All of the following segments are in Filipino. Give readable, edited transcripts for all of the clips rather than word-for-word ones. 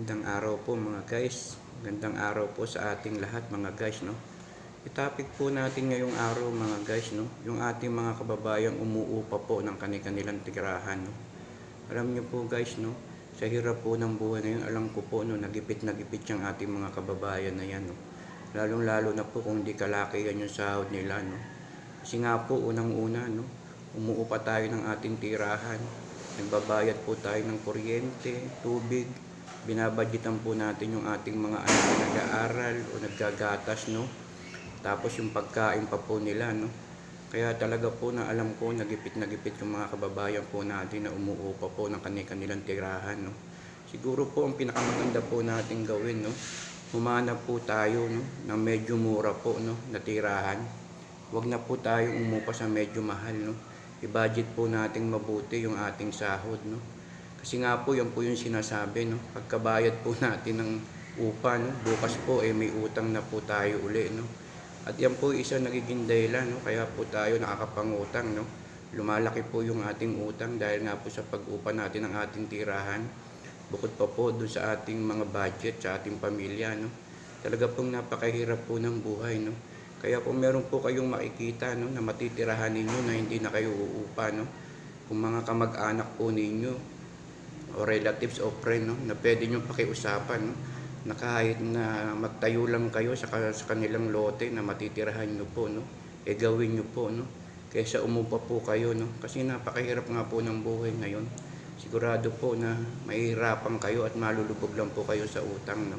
Magandang araw po mga guys. Magandang araw po sa ating lahat mga guys, no. I-topic po natin ngayong araw mga guys, no, yung ating mga kababayang umuupa po ng kanilang tirahan, no. Alam niyo po guys, no, sa hirap po ng buhay ngayon, alam ko po no, nagipit yung ating mga kababayan na yan, no. Lalong-lalo na po kung di kalaki yan yung sahod nila, no. Kasi nga po unang-una, no, umuupa tayo ng ating tirahan. Nagbabayad po tayo ng kuryente, tubig, binabudgetan po natin yung ating mga anak na nag-aaral o naggagatas, no. Tapos yung pagkain pa po nila, no. Kaya talaga po na alam ko nagipit yung mga kababayan po natin na umuupa po ng kanilang tirahan, no. Siguro po ang pinakamaganda po nating gawin, no, humanap po tayo, no, ng medyo mura po, no, na tirahan. Huwag na po tayong umupa sa medyo mahal, no. I-budget po nating mabuti yung ating sahod, no. Kasi nga po yan po yung sinasabi, no, pagkabayad po natin ng upa, no, bukas po may utang na po tayo uli, no. At yan po isa nagiging dahilan, no, kaya po tayo nakakapangutang, no. Lumalaki po yung ating utang dahil nga po sa pag-upa natin ng ating tirahan. Bukod pa po dun sa ating mga budget sa ating pamilya, no. Talaga pong napakahirap po ng buhay, no. Kaya kung meron po kayong makikita, no, na matitirahan ninyo na hindi na kayo uupa, no, kung mga kamag-anak po ninyo o relatives o friend, no, na pwede nyo pakiusapan, no, na kahit na magtayo lang kayo sa kanilang lote na matitirahan nyo po, no, gawin nyo po, no, kaysa umupa po kayo, no, kasi napakahirap nga po ng buhay ngayon. Sigurado po na mahihirapan kayo at malulubog lang po kayo sa utang, no.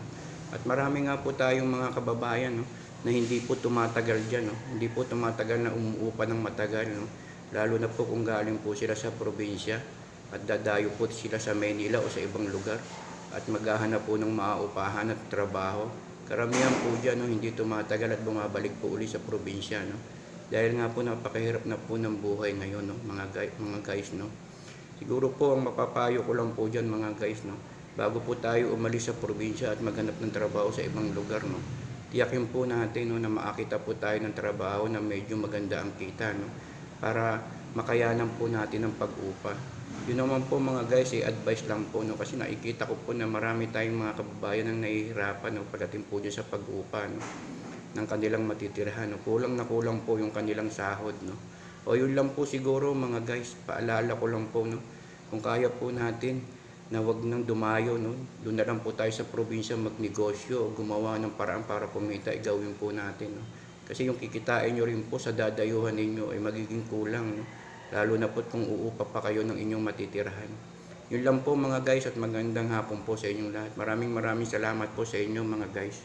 At marami nga po tayong mga kababayan, no, na hindi po tumatagal dyan, no? Hindi po tumatagal na umuupa ng matagal, no? Lalo na po kung galing po sila sa probinsya at dadayo po sila sa Manila o sa ibang lugar at maghahanap po ng maaupahan at trabaho. Karamihan po dyan, no, hindi tumatagal at bumabalik po uli sa probinsya, no? Dahil nga po napakahirap na po ng buhay ngayon, no, mga guys, no? Siguro po ang mapapayo ko lang po dyan mga guys, no, bago po tayo umalis sa probinsya at maghanap ng trabaho sa ibang lugar, no, tiyakin po natin, no, na makakita po tayo ng trabaho na medyo maganda ang kita, no, para makayanan po natin ang pag-upa. Yun naman po mga guys, advice lang po, no, kasi nakikita ko po na marami tayong mga kababayan ang nahihirapan, no, pagdating po dyan sa pag-upa, no, ng kanilang matitirahan, no. Kulang na kulang po yung kanilang sahod, no. O yun lang po siguro mga guys, paalala ko lang po, no, kung kaya po natin na wag nang dumayo, no, doon na lang po tayo sa probinsya magnegosyo o gumawa ng paraan para kumita, gawin po natin, no. Kasi yung kikitain nyo rin po sa dadayuhan ninyo ay magiging kulang, no, lalo na po kung uupa pa kayo ng inyong matitirahan. Yun lang po mga guys at magandang hapon po sa inyong lahat. Maraming salamat po sa inyo mga guys.